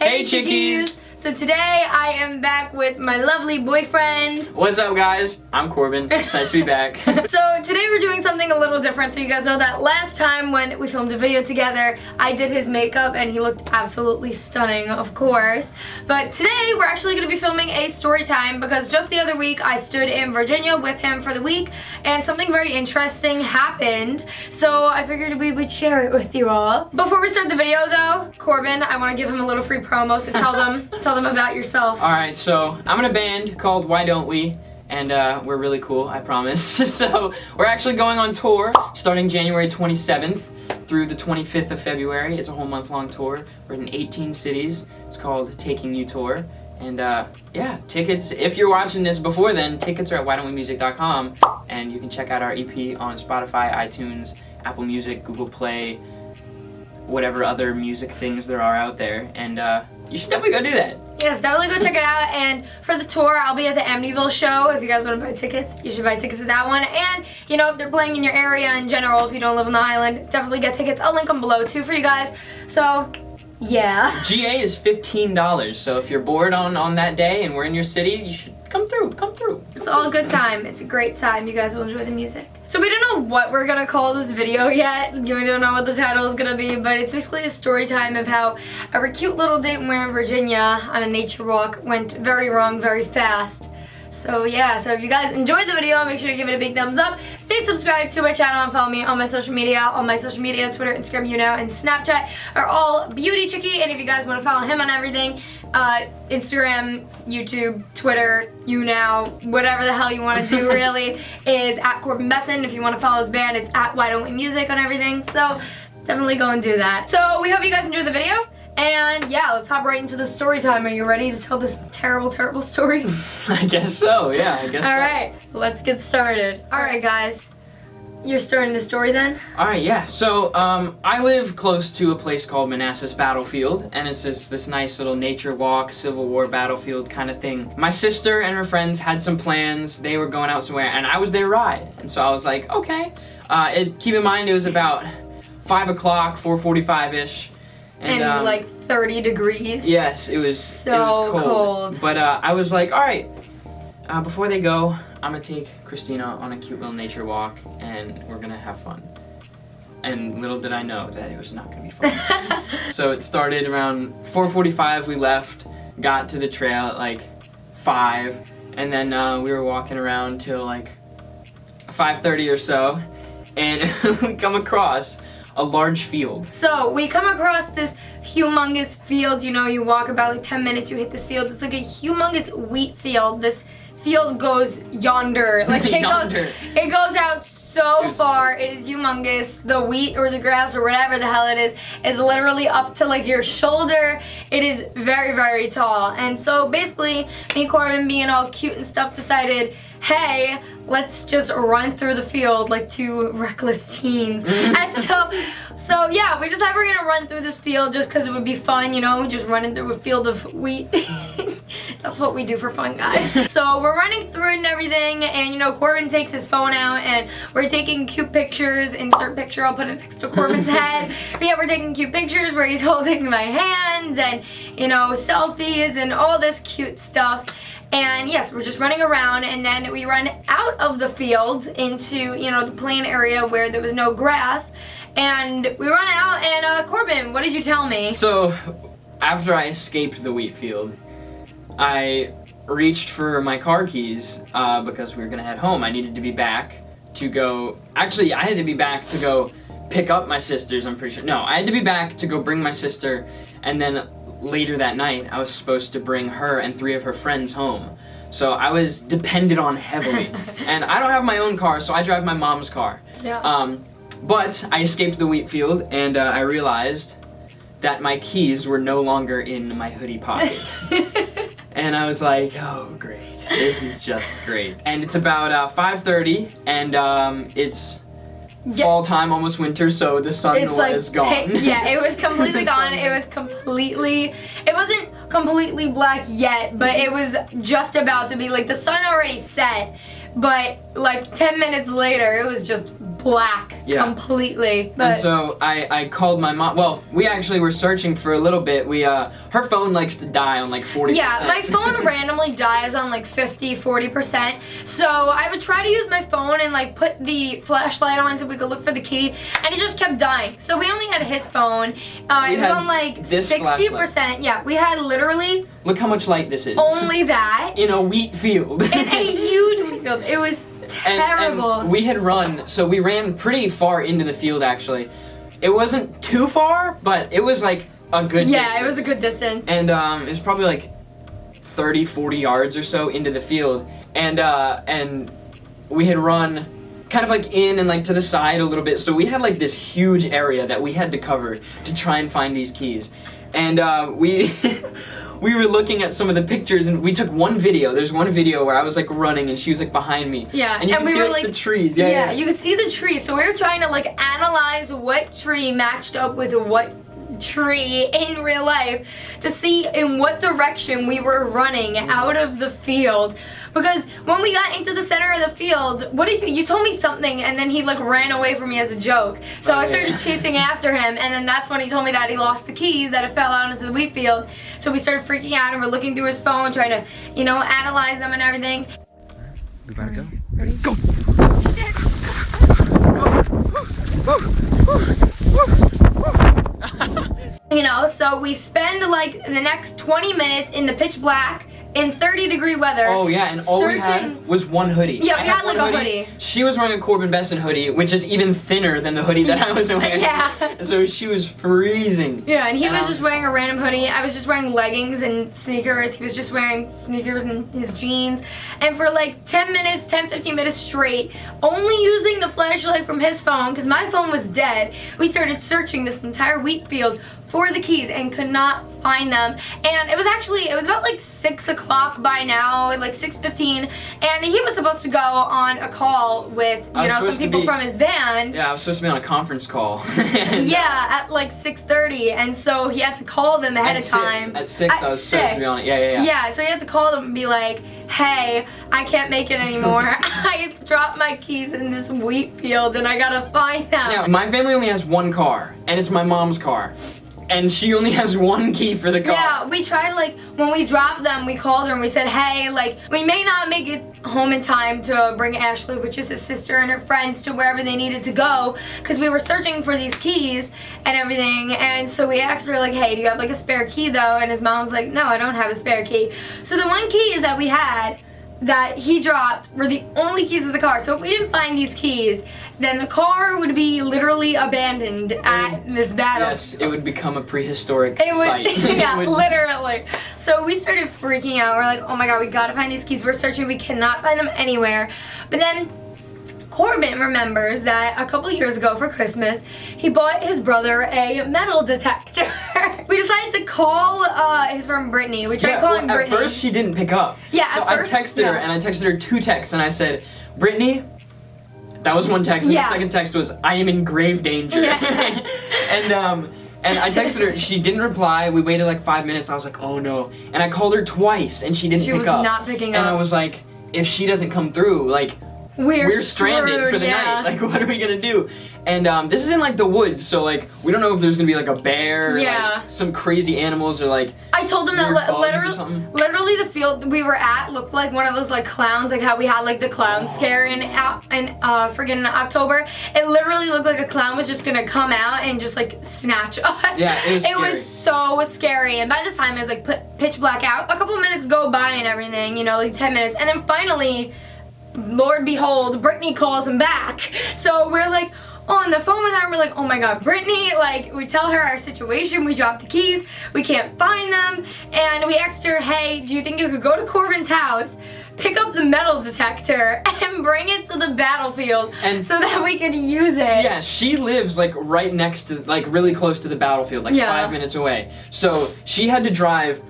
Hey Chickees! So today I am back with my lovely boyfriend. What's up guys? I'm Corbyn. It's nice to be back. So today we're doing something a little different. So you guys know that last time when we filmed a video together, I did his makeup and he looked absolutely stunning, of course. But today we're actually going to be filming a story time because just the other week I stood in Virginia with him for the week and something very interesting happened. So I figured we would share it with you all. Before we start the video though, Corbyn, I want to give him a little free promo, so tell them about yourself. Alright, so I'm in a band called Why Don't We? And we're really cool, I promise. So we're actually going on tour starting January 27th through the 25th of February. It's a whole month-long tour. We're in 18 cities. It's called Taking You Tour. And yeah, tickets, if you're watching this before then, tickets are at whydon'twemusic.com, and you can check out our EP on Spotify, iTunes, Apple Music, Google Play, whatever other music things there are out there. And you should definitely go do that. Yes, definitely go check it out. And for the tour, I'll be at the Amityville show. If you guys want to buy tickets, you should buy tickets to that one. And, you know, if they're playing in your area in general, if you don't live on the island, definitely get tickets. I'll link them below, too, for you guys. So, yeah. GA is $15, so if you're bored on that day and we're in your city, you should come through. It's all a good time. It's a great time. You guys will enjoy the music. So we don't know what we're gonna call this video yet. We don't know what the title is gonna be, but it's basically a story time of how our cute little date when we were in Virginia on a nature walk went very wrong very fast. So yeah, so if you guys enjoyed the video, make sure to give it a big thumbs up. Stay subscribed to my channel and follow me on my social media. All my social media, Twitter, Instagram, and Snapchat are all BeautyChickee. And if you guys want to follow him on everything, Instagram, YouTube, Twitter, whatever the hell you want to do really, is at Corbyn Besson. If you want to follow his band, it's at Why Don't We Music on everything. So definitely go and do that. So we hope you guys enjoyed the video. And yeah, let's hop right into the story time. Are you ready to tell this terrible, terrible story? I guess so, yeah, I guess so. Alright, let's get started. Alright guys, you're starting the story then? Alright, yeah, so I live close to a place called Manassas Battlefield, and it's this nice little nature walk, Civil War battlefield kind of thing. My sister and her friends had some plans. They were going out somewhere, and I was their ride. And so I was like, okay. Keep in mind, it was about 5 o'clock, 4:45-ish. And like 30 degrees. Yes, it was so cold. But I was like, all right, before they go, I'm gonna take Christina on a cute little nature walk, and we're gonna have fun. And little did I know that it was not gonna be fun. So it started around 4:45. We left, got to the trail at like 5, and then we were walking around till like 5:30 or so, and we come across a large field. So we come across this humongous field. You know, you walk about like 10 minutes, you hit this field. It's like a humongous wheat field. This field goes yonder. Like it goes out so far. It is humongous. The wheat or the grass or whatever the hell it is literally up to like your shoulder. It is very, very tall. And so basically, me and Corbyn, being all cute and stuff, decided, hey, let's just run through the field like two reckless teens. And so yeah, we decided we're gonna run through this field just because it would be fun, you know, just running through a field of wheat. That's what we do for fun, guys. So we're running through it and everything, and you know, Corbyn takes his phone out and we're taking cute pictures. Insert picture, I'll put it next to Corbyn's head. But yeah, we're taking cute pictures where he's holding my hands and, you know, selfies and all this cute stuff. And yes, we're just running around, and then we run out of the field into, you know, the plain area where there was no grass. And we run out, and Corbyn, what did you tell me? So, after I escaped the wheat field, I reached for my car keys because we were gonna head home. I needed to be back to go, actually I had to be back to go pick up my sisters, I'm pretty sure. No, I had to be back to go bring my sister, and then later that night I was supposed to bring her and 3 of her friends home. So I was depended on heavily. And I don't have my own car, so I drive my mom's car. Yeah. But I escaped the wheat field, and I realized that my keys were no longer in my hoodie pocket. And I was like, oh great, this is just great. And it's about 5:30, and it's fall time, almost winter, so the sun was gone. Yeah, it was completely gone. It wasn't completely black yet, but it was just about to be. Like, the sun already set, but like 10 minutes later, it was just black completely. But and so I called my mom. Well, we actually were searching for a little bit. Her phone likes to die on like 40%. Yeah, my phone randomly dies on like 50-40%. So I would try to use my phone and like put the flashlight on so we could look for the key, and it just kept dying. So we only had his phone. It was on like 60%. Yeah, we had literally. Look how much light this is. Only that. In a wheat field. In a huge wheat field. It was terrible. And we had run, so we ran pretty far into the field actually. It wasn't too far, but it was like a good distance. Yeah, it was a good distance. And it was probably like 30-40 yards or so into the field. And we had run kind of like in and like to the side a little bit. So we had like this huge area that we had to cover to try and find these keys. And we we were looking at some of the pictures, and we took one video. There's one video where I was like running and she was like behind me. Yeah, and you can we see were like like the trees. Yeah, you could see the trees. So we were trying to like analyze what tree matched up with what tree in real life to see in what direction we were running out of the field. Because when we got into the center of the field, what did you told me something, and then he like ran away from me as a joke. So I started chasing after him, and then that's when he told me that he lost the keys, that it fell out into the wheat field. So we started freaking out, and we're looking through his phone, trying to, you know, analyze them and everything. We gotta go. Ready? Go! You know, so we spend like the next 20 minutes in the pitch black in 30-degree weather. Oh yeah, and all we had was one hoodie. Yeah, we had like a hoodie. She was wearing a Corbyn Besson hoodie, which is even thinner than the hoodie that I was wearing. Yeah. So she was freezing. Yeah, and he was just wearing a random hoodie. I was just wearing leggings and sneakers. He was just wearing sneakers and his jeans. And for like 10 minutes, 10-15 minutes straight, only using the flashlight from his phone, because my phone was dead, we started searching this entire wheat field for the keys and could not find them. And it was about like 6 o'clock by now, like 6:15, and he was supposed to go on a call with, you know, some people from his band. Yeah, I was supposed to be on a conference call. Yeah, at like 6:30, and so he had to call them ahead of time. At 6, I was supposed to be on it. Yeah. Yeah, so he had to call them and be like, hey, I can't make it anymore. I dropped my keys in this wheat field and I gotta find them. Now, my family only has one car, and it's my mom's car. And she only has one key for the car. Yeah, we tried, like, when we dropped them, we called her and we said, hey, like, we may not make it home in time to bring Ashley, which is his sister, and her friends to wherever they needed to go, because we were searching for these keys and everything. And so we asked her, like, hey, do you have like a spare key though? And his mom was like, no, I don't have a spare key. So the one key is that we had that he dropped were the only keys of the car. So if we didn't find these keys, then the car would be literally abandoned at this battle. Yes, it would become a prehistoric site. Yeah, would... literally. So we started freaking out. We're like, oh my god, we gotta find these keys. We're searching, we cannot find them anywhere. But then Corbyn remembers that a couple years ago for Christmas, he bought his brother a metal detector. We decided to call his friend Brittany. We tried calling Brittany. At first she didn't pick up. Yeah, so at first, I texted her, and I texted her 2 texts, and I said, Brittany, that was one text, and the second text was, I am in grave danger. Yeah. And I texted her, she didn't reply. We waited like 5 minutes, I was like, oh no. And I called her twice, and she didn't pick up. She was not picking up. And I was like, if she doesn't come through, like, we're stranded for the night. Like, what are we gonna do? And this is in like the woods, so like we don't know if there's gonna be like a bear, or, like, some crazy animals, or like I told him that literally the field we were at looked like one of those like clowns, like how we had like the clown scare in friggin' October. It literally looked like a clown was just gonna come out and just like snatch us. Yeah, it was scary. It was so scary. And by this time it was like pitch black out. A couple minutes go by and everything, you know, like 10 minutes, and then finally, Lord behold, Brittany calls him back. So we're like on the phone with her, and we're like, oh my god, Brittany, like, we tell her our situation, we dropped the keys, we can't find them, and we asked her, hey, do you think you could go to Corbyn's house, pick up the metal detector, and bring it to the battlefield so that we could use it? Yeah, she lives like right next to, like really close to the battlefield, like 5 minutes away. So she had to drive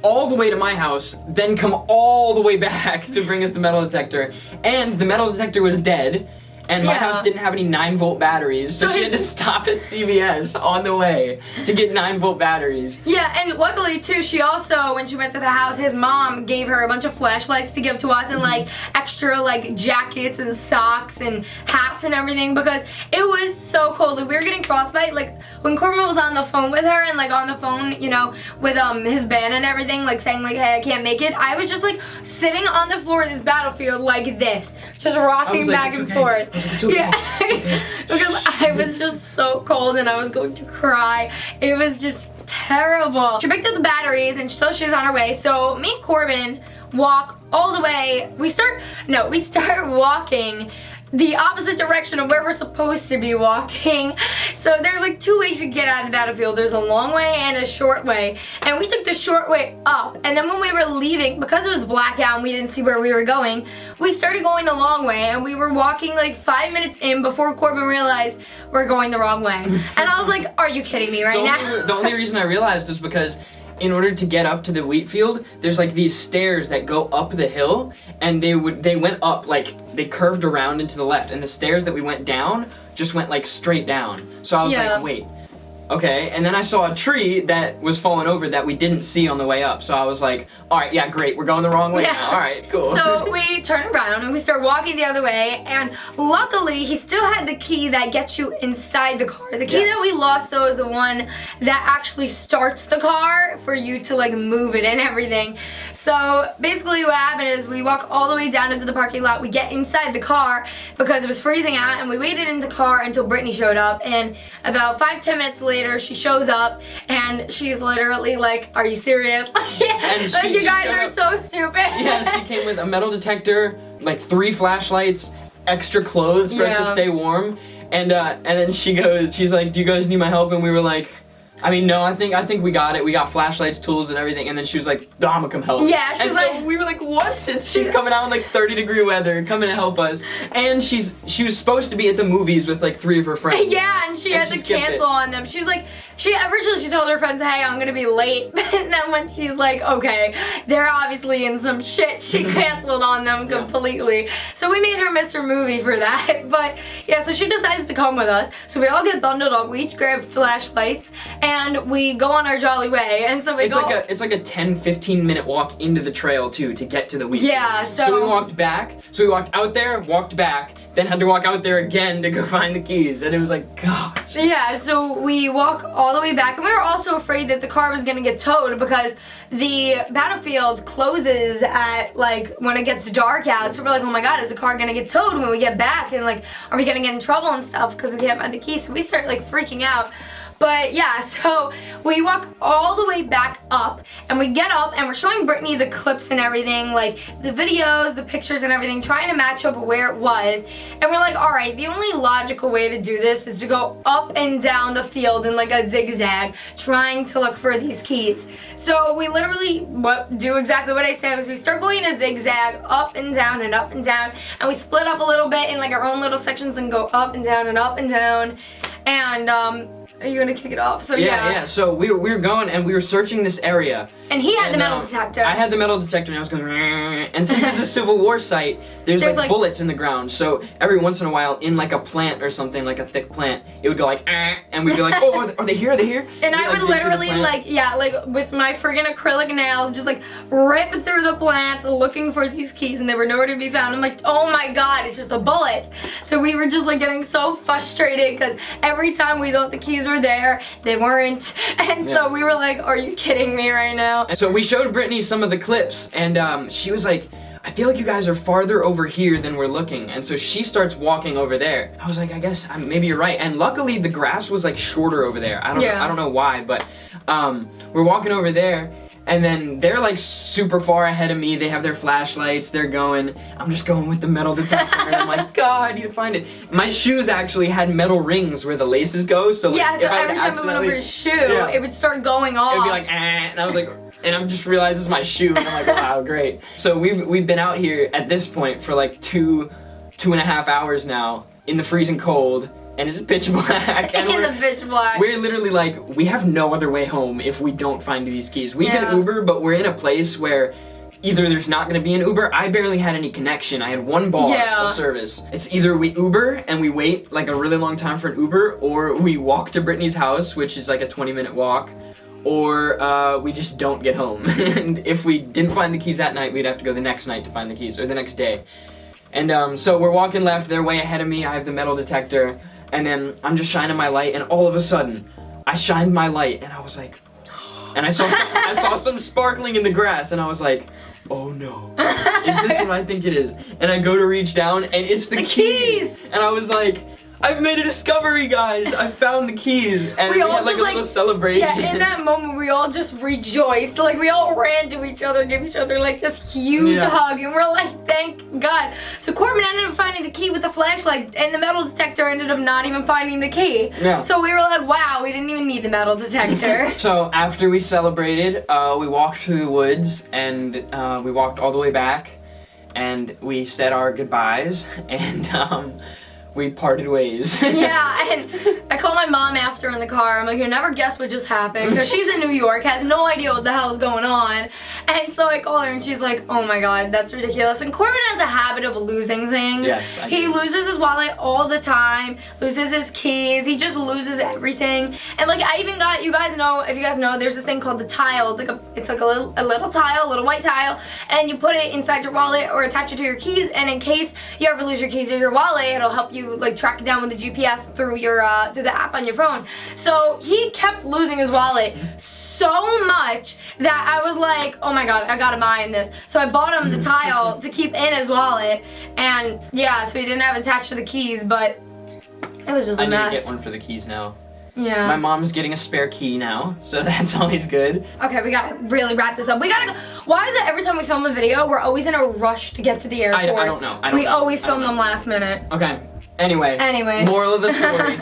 all the way to my house, then come all the way back to bring us the metal detector. And the metal detector was dead. And my house didn't have any 9-volt batteries, so she had to stop at CVS on the way to get 9-volt batteries. Yeah, and luckily too, she also, when she went to the house, his mom gave her a bunch of flashlights to give to us and like extra like jackets and socks and hats and everything because it was so cold. Like, we were getting frostbite. Like when Corbyn was on the phone with her and like on the phone, you know, with his band and everything, like saying like, hey, I can't make it. I was just like sitting on the floor of this battlefield like this, just rocking back and forth. It's okay. Yeah, it's okay. because I was just so cold and I was going to cry. It was just terrible. She picked up the batteries and she was on her way. So me and Corbyn walk all the way. We start walking the opposite direction of where we're supposed to be walking. So there's like 2 ways to get out of the battlefield. There's a long way and a short way. And we took the short way up. And then when we were leaving, because it was blackout and we didn't see where we were going, we started going the long way. And we were walking like 5 minutes in before Corbyn realized we're going the wrong way. And I was like, are you kidding me right now? The only reason I realized is because in order to get up to the wheat field, there's like these stairs that go up the hill, and they went up, like they curved around into the left, and the stairs that we went down just went like straight down. So I was like, wait, okay. And then I saw a tree that was falling over that we didn't see on the way up. So I was like, all right, yeah, great, we're going the wrong way now. All right, cool. So we turned around and we started walking the other way, and luckily he still had the key that gets you inside the car. The key that we lost though is the one that actually starts the car for you to like move it and everything. So basically what happened is we walk all the way down into the parking lot, we get inside the car because it was freezing out, and we waited in the car until Brittany showed up, and about 5-10 minutes later she shows up and she's literally like, are you serious? And like, you guys are so stupid. Yeah, she came with a metal detector, like 3 flashlights, extra clothes for us to stay warm, and then she's like, do you guys need my help? And we were like, I mean, no, I think we got it. We got flashlights, tools, and everything. And then she was like, I'm gonna come help. Yeah, she's like, so we were like, what? She's coming out in like 30-degree weather, coming to help us. And she was supposed to be at the movies with like 3 of her friends. Yeah, and she had to cancel on them. She's like, originally she told her friends, hey, I'm gonna be late. And then when she's like, okay, they're obviously in some shit, she canceled on them completely. So we made her miss her movie for that. But yeah, so she decides to come with us. So we all get bundled up. We each grab flashlights, and we go on our jolly way. And so it's like a 10-15 minute walk into the trail too to get to the wheat. Yeah, so we walked back. So we walked out there, walked back, then had to walk out there again to go find the keys. And it was like, gosh. Yeah, so we walk all the way back, and we were also afraid that the car was gonna get towed because the battlefield closes at like when it gets dark out. So we're like, oh my god, is the car gonna get towed when we get back? And like, are we gonna get in trouble and stuff because we can't find the keys? So we start like freaking out. But yeah, so we walk all the way back up, and we get up and we're showing Brittany the clips and everything, like the videos, the pictures and everything, trying to match up where it was. And we're like, all right, the only logical way to do this is to go up and down the field in like a zigzag, trying to look for these keys. So we literally do exactly what I said. We start going in a zigzag, up and down and up and down, and we split up a little bit in like our own little sections and go up and down and up and down. And are you gonna kick it off? So yeah. So we were going and we were searching this area. And he had the metal detector. I had the metal detector and I was going, and since it's a Civil War site, there's like bullets in the ground. So every once in a while, in like a plant or something, like a thick plant, it would go like, and we'd be like, oh, are they here? Are they here? And I would literally like with my friggin' acrylic nails, just like rip through the plants looking for these keys, and they were nowhere to be found. I'm like, oh my god, it's just the bullets. So we were just like getting so frustrated because every time we thought the keys were there, they weren't. And so we were like, are you kidding me right now? And so we showed Brittany some of the clips, and she was like, I feel like you guys are farther over here than we're looking. And so she starts walking over there. I was like, I guess maybe you're right. And luckily the grass was like shorter over there. I don't know why, but we're walking over there, and then they're like super far ahead of me. They have their flashlights, they're going. I'm just going with the metal detector, and I'm like, God, I need to find it. My shoes actually had metal rings where the laces go, so like, so every time we went over his shoe, it would start going off. It would be like, and I was like, and I'm just realized it's my shoe, and I'm like, wow, great. So we've been out here at this point for like 2.5 hours now in the freezing cold, and it's pitch black. And in the pitch black. We're literally like, we have no other way home if we don't find these keys. We can Uber, but we're in a place where either there's not gonna be an Uber. I barely had any connection. I had one bar of service. It's either we Uber and we wait like a really long time for an Uber, or we walk to Brittany's house, which is like a 20-minute walk, or we just don't get home. And if we didn't find the keys that night, we'd have to go the next night to find the keys, or the next day. And so we're walking left, they're way ahead of me, I have the metal detector, and then I'm just shining my light, and all of a sudden, I shined my light, and I was like, and I saw some sparkling in the grass, and I was like, oh no, is this what I think it is? And I go to reach down, and it's the keys! And I was like, I've made a discovery, guys! I found the keys! And we had like a little celebration. Yeah, in that moment, we all just rejoiced. Like, we all ran to each other, gave each other like this huge hug, and we're like, thank God. So Corbyn ended up finding the key with the flashlight, and the metal detector ended up not even finding the key. Yeah. So we were like, wow, we didn't even need the metal detector. So after we celebrated, we walked through the woods, and we walked all the way back, and we said our goodbyes, and we parted ways. Yeah, and I called my mom after in the car. I'm like, you'll never guess what just happened, because she's in New York, has no idea what the hell is going on. And so I call her, and she's like, oh my God, that's ridiculous. And Corbyn has a habit of losing things. Yes, he loses his wallet all the time, loses his keys, he just loses everything. And like, I even got, you guys know, if you guys know, there's this thing called the tile. It's like a little tile, a little white tile, and you put it inside your wallet or attach it to your keys, and in case you ever lose your keys or your wallet, it'll help you like track it down with the GPS through your through the app on your phone. So he kept losing his wallet so much that I was like, oh my God, I gotta mine this. So I bought him the tile to keep in his wallet, and yeah, so he didn't have it attached to the keys, but it was just a mess. I need to get one for the keys now. Yeah. My mom's getting a spare key now, so that's always good. Okay, we gotta really wrap this up. We gotta go. Why is it every time we film a video, we're always in a rush to get to the airport? I don't know. We always film them last minute. Okay. Anyway. Moral of the story.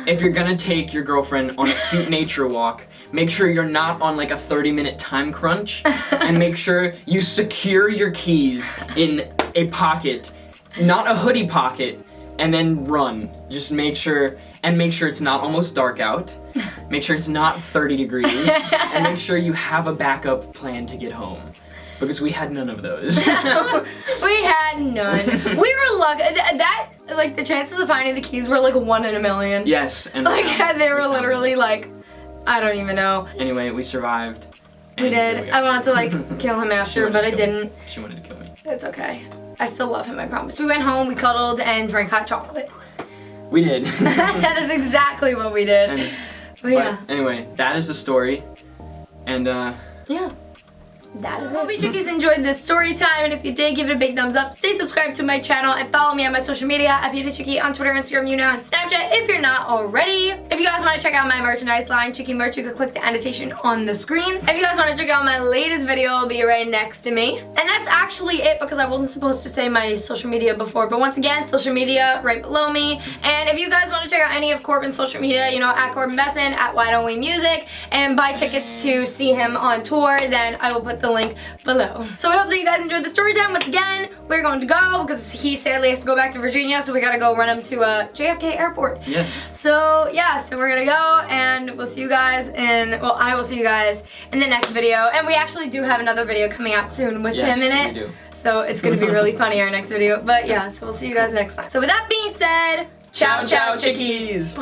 If you're gonna take your girlfriend on a cute nature walk, make sure you're not on like a 30-minute time crunch, and make sure you secure your keys in a pocket, not a hoodie pocket, and then run. Just make sure it's not almost dark out. Make sure it's not 30 degrees, and make sure you have a backup plan to get home. Because we had none of those. We had none. We were lucky. That, like, the chances of finding the keys were like 1 in a million. Yes. And like, they were literally like, I don't even know. Anyway, we survived. We did. I wanted to like kill him after, but I didn't. She wanted to kill me. It's okay. I still love him, I promise. We went home, we cuddled, and drank hot chocolate. We did. That is exactly what we did. But yeah. Anyway, that is the story. And yeah. That is it. Hope you chickies enjoyed this story time, and if you did, give it a big thumbs up. Stay subscribed to my channel and follow me on my social media at BeautyChickee on Twitter, Instagram, YouNow, and Snapchat if you're not already. If you guys want to check out my merchandise line, Chickee merch, you can click the annotation on the screen. If you guys want to check out my latest video, it'll be right next to me. And that's actually it, because I wasn't supposed to say my social media before, but once again, social media right below me. And if you guys want to check out any of Corbyn's social media, you know, at Corbyn Besson, at Why Don't We Music, and buy tickets to see him on tour, then I will put the link below. So I hope that you guys enjoyed the story time. Once again, we're going to go because he sadly has to go back to Virginia, so we gotta go run him to JFK Airport. Yes. So yeah, so we're gonna go, and we'll see you guys well, I will see you guys in the next video. And we actually do have another video coming out soon with him in it. We do. So it's gonna be really funny, our next video. But yeah, so we'll see you guys next time. So with that being said, ciao, ciao, chickies.